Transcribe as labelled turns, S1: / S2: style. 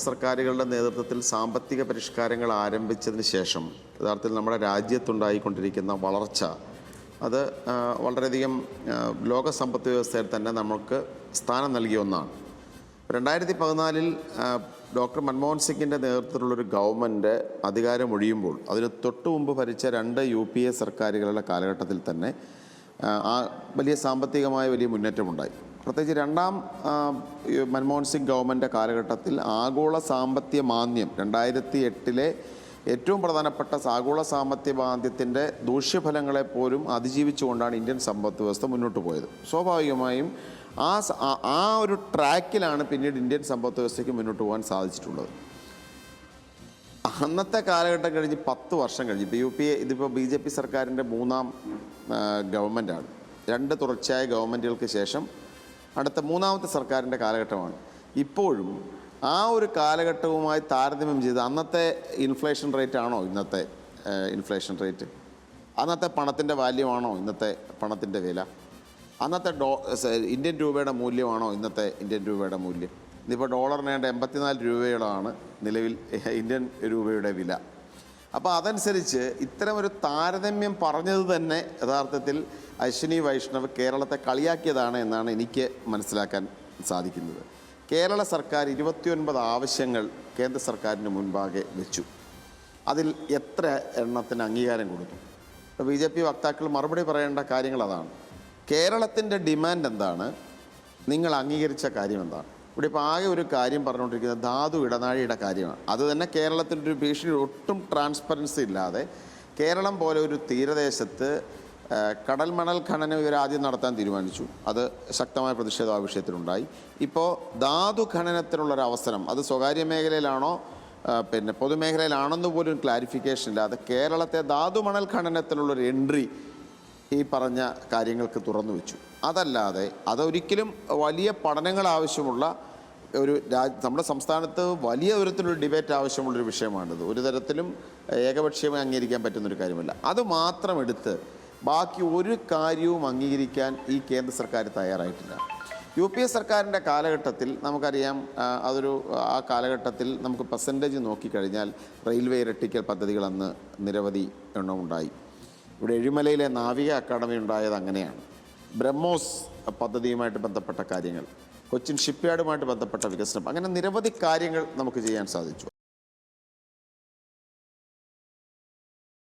S1: സർക്കാരുകളുടെ നേതൃത്വത്തിൽ സാമ്പത്തിക പരിഷ്കാരങ്ങൾ ആരംഭിച്ചതിന് ശേഷം യഥാർത്ഥത്തിൽ നമ്മുടെ രാജ്യത്തുണ്ടായിക്കൊണ്ടിരിക്കുന്ന വളർച്ച അത് വളരെയധികം ലോക സമ്പദ് വ്യവസ്ഥയിൽ തന്നെ നമുക്ക് സ്ഥാനം നൽകിയ ഒന്നാണ്. 2014 ഡോക്ടർ മൻമോഹൻ സിംഗിൻ്റെ നേതൃത്വത്തിലുള്ളൊരു ഗവൺമെൻറ് അധികാരമൊഴിയുമ്പോൾ അതിന് തൊട്ടു മുമ്പ് ഭരിച്ച 2 UPA സർക്കാരുകളുടെ കാലഘട്ടത്തിൽ തന്നെ വലിയ സാമ്പത്തികമായ വലിയ മുന്നേറ്റമുണ്ടായി. പ്രത്യേകിച്ച് രണ്ടാം മൻമോഹൻ സിംഗ് ഗവൺമെൻറ് കാലഘട്ടത്തിൽ ആഗോള സാമ്പത്തിക മാന്ദ്യം 2008 ഏറ്റവും പ്രധാനപ്പെട്ട ആഗോള സാമ്പത്തിക മാന്ദ്യത്തിൻ്റെ ദൂഷ്യഫലങ്ങളെപ്പോലും അതിജീവിച്ചുകൊണ്ടാണ് ഇന്ത്യൻ സമ്പദ് വ്യവസ്ഥ മുന്നോട്ട് പോയത്. സ്വാഭാവികമായും ആ ഒരു ട്രാക്കിലാണ് പിന്നീട് ഇന്ത്യൻ സമ്പദ് വ്യവസ്ഥയ്ക്ക് മുന്നോട്ട് പോകാൻ സാധിച്ചിട്ടുള്ളത്. അന്നത്തെ കാലഘട്ടം കഴിഞ്ഞ് 10 വർഷം കഴിഞ്ഞ് ഇതിപ്പോൾ BJP സർക്കാരിൻ്റെ 3ാം ഗവൺമെൻറ്റാണ്. 2 തുടർച്ചയായ ഗവൺമെൻറ്റുകൾക്ക് ശേഷം അടുത്ത 3ാമത്തെ സർക്കാരിൻ്റെ കാലഘട്ടമാണ്. ഇപ്പോഴും ആ ഒരു കാലഘട്ടവുമായി താരതമ്യം ചെയ്ത് അന്നത്തെ ഇൻഫ്ലേഷൻ റേറ്റ് ആണോ ഇന്നത്തെ ഇൻഫ്ലേഷൻ റേറ്റ്? അന്നത്തെ പണത്തിൻ്റെ വാല്യമാണോ ഇന്നത്തെ പണത്തിൻ്റെ വില? അന്നത്തെ ഇന്ത്യൻ രൂപയുടെ മൂല്യമാണോ ഇന്നത്തെ ഇന്ത്യൻ രൂപയുടെ മൂല്യം? ഇതിപ്പോൾ ഡോളറിന് 84 രൂപയോളമാണ് നിലവിൽ ഇന്ത്യൻ രൂപയുടെ വില. അപ്പോൾ അതനുസരിച്ച് ഇത്തരമൊരു താരതമ്യം പറഞ്ഞത് തന്നെ യഥാർത്ഥത്തിൽ അശ്വിനി വൈഷ്ണവ് കേരളത്തെ കളിയാക്കിയതാണ് എന്നാണ് എനിക്ക് മനസ്സിലാക്കാൻ സാധിക്കുന്നത്. കേരള സർക്കാർ 29 ആവശ്യങ്ങൾ കേന്ദ്ര സർക്കാരിന് മുൻപാകെ വെച്ചു. അതിൽ എത്ര എണ്ണത്തിന് അംഗീകാരം കൊടുത്തു? BJP വക്താക്കൾ മറുപടി പറയേണ്ട കാര്യങ്ങൾ അതാണ്. കേരളത്തിൻ്റെ ഡിമാൻഡ് എന്താണ്? നിങ്ങൾ അംഗീകരിച്ച കാര്യം എന്താണ്? ഇവിടെ ഇപ്പോൾ ആകെ ഒരു കാര്യം പറഞ്ഞുകൊണ്ടിരിക്കുന്നത് ധാതു ഇടനാഴിയുടെ കാര്യമാണ്. അത് തന്നെ കേരളത്തിൻ്റെ ഒരു ഭീഷണി, ഒട്ടും ട്രാൻസ്പെറൻസി ഇല്ലാതെ കേരളം പോലെ ഒരു തീരദേശത്ത് കടൽ മണൽ ഖനനം ഇവരാദ്യം നടത്താൻ തീരുമാനിച്ചു. അത് ശക്തമായ പ്രതിഷേധം ആ വിഷയത്തിലുണ്ടായി. ഇപ്പോൾ ധാതു ഖനനത്തിനുള്ളൊരവസരം അത് സ്വകാര്യ മേഖലയിലാണോ പൊതുമേഖലയിലാണെന്ന് പോലും ക്ലാരിഫിക്കേഷൻ ഇല്ലാതെ കേരളത്തെ ധാതു മണൽ ഖനനത്തിനുള്ളൊരു എൻട്രി ഈ പറഞ്ഞ കാര്യങ്ങൾക്ക് തുറന്നു വെച്ചു. അതല്ലാതെ അതൊരിക്കലും വലിയ പഠനങ്ങൾ ആവശ്യമുള്ള നമ്മുടെ സംസ്ഥാനത്ത് വലിയ തരത്തിലൊരു ഡിബേറ്റ് ആവശ്യമുള്ളൊരു വിഷയമാണിത്. ഒരു തരത്തിലും ഏകപക്ഷീയമായി അംഗീകരിക്കാൻ പറ്റുന്നൊരു കാര്യമല്ല. അത് മാത്രം എടുത്ത് ബാക്കി ഒരു കാര്യവും അംഗീകരിക്കാൻ ഈ കേന്ദ്ര സർക്കാർ തയ്യാറായിട്ടില്ല. UPA സർക്കാരിൻ്റെ കാലഘട്ടത്തിൽ നമുക്കറിയാം, ആ കാലഘട്ടത്തിൽ നമുക്ക് പെർസെൻറ്റേജ് നോക്കിക്കഴിഞ്ഞാൽ റെയിൽവേ ഇരട്ടിക്കൽ പദ്ധതികൾ അന്ന് നിരവധി എണ്ണമുണ്ടായി. ഇവിടെ എഴിമലയിലെ നാവിക അക്കാദമി ഉണ്ടായത് അങ്ങനെയാണ്. ബ്രഹ്മോസ് പദ്ധതിയുമായിട്ട് ബന്ധപ്പെട്ട കാര്യങ്ങൾ, കൊച്ചിൻ ഷിപ്പ്യാർഡുമായിട്ട് ബന്ധപ്പെട്ട വികസനം, അങ്ങനെ നിരവധി കാര്യങ്ങൾ നമുക്ക് ചെയ്യാൻ സാധിച്ചു.